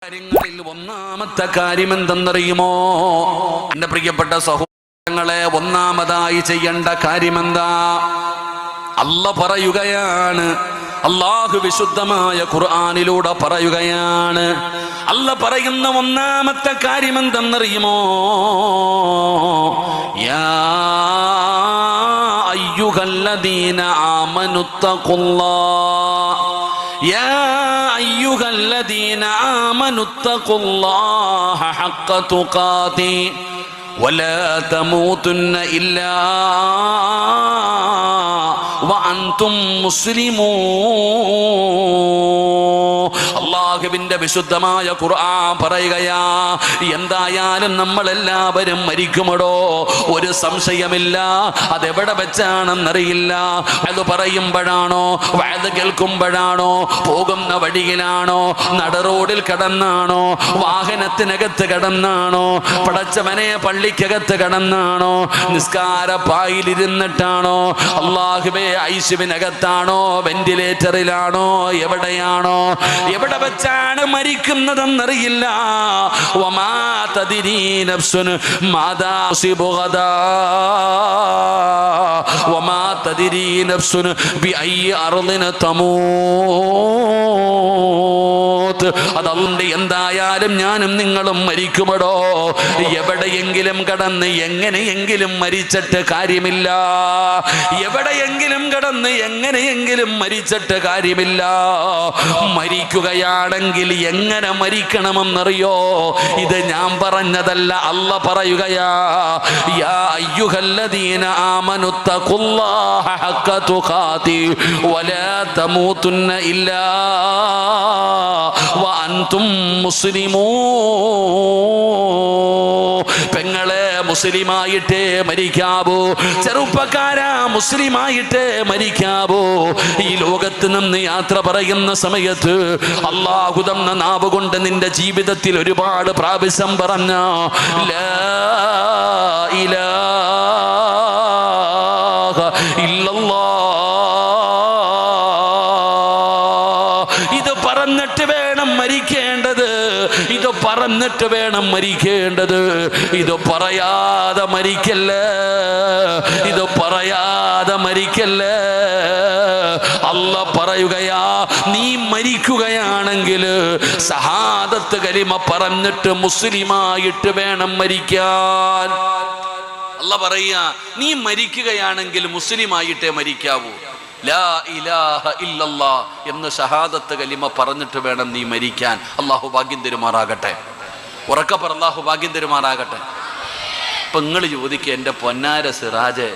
കാര്യങ്ങളിൽ ഒന്നാമത്തെ കാര്യം എന്തെന്നറിയുമോ? എന്റെ പ്രിയപ്പെട്ട സഹോദരങ്ങളെ, ഒന്നാമതായി ചെയ്യേണ്ട കാര്യമെന്താ? അല്ലാഹു പറയുകയാണ്, അല്ലാഹു വിശുദ്ധമായ ഖുർആനിലൂടെ പറയുകയാണ്. അല്ലാഹു പറയുന്ന ഒന്നാമത്തെ കാര്യം എന്തെന്നറിയുമോ? യാ അയ്യുഹല്ലദീന ആമനുത്തഖുല്ലാഹ് يا أيها الذين آمنوا اتقوا الله حق تقاته ولا تموتن إلا وأنتم مسلمون. അല്ലാഹുവിന്റെ വിശുദ്ധമായ ഖുർആൻ പറയുകയാ, എന്തായാലും നമ്മളെല്ലാവരും മരിക്കുമടോ, ഒരു സംശയമില്ല. അതെവിടെ വെച്ചാണെന്നറിയില്ല. അത് പറയുമ്പോഴാണോ, വഅദ് കേൾക്കുമ്പോഴാണോ, പോകുന്ന വഴിയിലാണോ, നടറോഡിൽ കടന്നാണോ, വാഹനത്തിനകത്ത് കടന്നാണോ, പടച്ചവനെ പള്ളിക്കകത്ത് കടന്നാണോ, നിസ്കാരപ്പായിലിരുന്നിട്ടാണോ, അല്ലാഹുവേ ഐസിയുവിനകത്താണോ, വെന്റിലേറ്ററിലാണോ, എവിടെയാണോ, എവിടെ വെച്ചാണ് മരിക്കുന്നതെന്നറിയില്ല. വമാ തദ്രീ നഫ്സുൻ മാദാ തുസിബു ഗദാ വമാ തദ്രീ നഫ്സുൻ ബിഅയ്യി അർളിൻ തമൂത്. അതുകൊണ്ട് എന്തായാലും ഞാനും നിങ്ങളും മരിക്കുമടോ, എവിടെയെങ്കിലും കടന്ന് എങ്ങനെയെങ്കിലും മരിച്ചിട്ട് കാര്യമില്ല. എവിടെയെങ്കിലും കടന്ന് എങ്ങനെയെങ്കിലും മരിച്ചിട്ട് കാര്യമില്ല. മരിക്കുകയാണെങ്കിൽ എങ്ങനെ മരിക്കണമെന്നറിയോ? ഇത് ഞാൻ പറഞ്ഞതല്ല, അല്ലാഹു പറയുകയാ. യാ അയ്യുഹല്ലദീന ആമനുത്തഖുല്ലാഹ ഹഖ തുഖാതി വലാ തമൂതുന്ന ഇല്ലാ വഅൻതും മുസ്ലിമൂൻ. പെങ്ങളെ, മുസ്ലിമായിട്ടേ മരിക്കാവൂ. ചെറുപ്പക്കാരാ, മുസ്ലിമായിട്ടേ മരിക്കാവൂ. ഈ ലോകത്ത് നിന്ന് യാത്ര പറയുന്ന സമയത്ത് അല്ലാഹു തന്ന നാവ് കൊണ്ട് നിന്റെ ജീവിതത്തിൽ ഒരുപാട് പ്രാവശ്യം പറഞ്ഞ ലാ ഇലാഹ ഇല്ലല്ലാഹ്, ഇത് പറഞ്ഞിട്ട് വേണം മരിക്കേണ്ടത്. ഇത് പറഞ്ഞിട്ട് വേണം മരിക്കേണ്ടത്. ഇത് പറയാതെ മരിക്കല്ലേ, ഇത് പറയാതെ മരിക്കല്ലേ. അല്ലാഹു പറയുകയാ, നീ മരിക്കുകയാണെങ്കിൽ ശഹാദത്ത് കലിമ പറഞ്ഞിട്ട് മുസ്ലിമായിട്ട് വേണം മരിക്കാൻ. അല്ലാഹു പറയാ, നീ മരിക്കുകയാണെങ്കിൽ മുസ്ലിമായിട്ടേ മരിക്കാവൂ. ലാ ഇലാഹ ഇല്ലല്ലാഹ് എന്ന് ഷഹാദത്ത് കലിമ പറഞ്ഞിട്ട് വേണം നീ മരിക്കാൻ. അല്ലാഹു ഭാഗ്യം തരുമാറാകട്ടെ. ഉറക്കെ പറ, അല്ലാഹു ഭാഗ്യം തരുമാറാകട്ടെ. ഇപ്പൊ നിങ്ങൾ ചോദിക്കുക, എൻ്റെ പൊന്നാര സിറാജ്,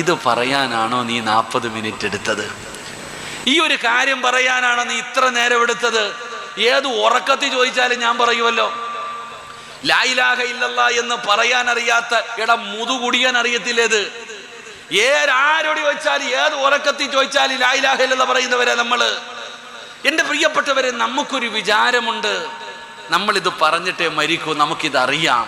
ഇത് പറയാനാണോ നീ 40 മിനിറ്റ് എടുത്തത്? ഈ ഒരു കാര്യം പറയാനാണോ നീ ഇത്ര നേരം എടുത്തത്? ഏത് ഉറക്കത്തിൽ ചോദിച്ചാലും ഞാൻ പറയുമല്ലോ. ലാ ഇലാഹ ഇല്ലല്ലാഹ് എന്ന് പറയാൻ അറിയാത്ത മുതുകുടിയാൻ അറിയത്തില്ലേത്? ആരോട് ചോദിച്ചാലും, ഏത് ഉറക്കത്തിൽ ചോദിച്ചാലും ലാ ഇലാഹ ഇല്ലല്ലാഹ് പറയുന്നവരെ നമ്മള്. എൻ്റെ പ്രിയപ്പെട്ടവരെ, നമുക്കൊരു വിചാരമുണ്ട്, നമ്മളിത് പറഞ്ഞിട്ടേ മരിക്കൂ, നമുക്കിതറിയാം.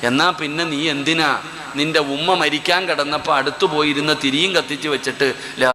എന്നാ പിന്നെ നീ എന്തിനാ നിന്റെ ഉമ്മ മരിക്കാൻ കിടന്നപ്പോൾ അടുത്തു പോയിരുന്ന തിരിയും കത്തിച്ച് വെച്ചിട്ട് ലാ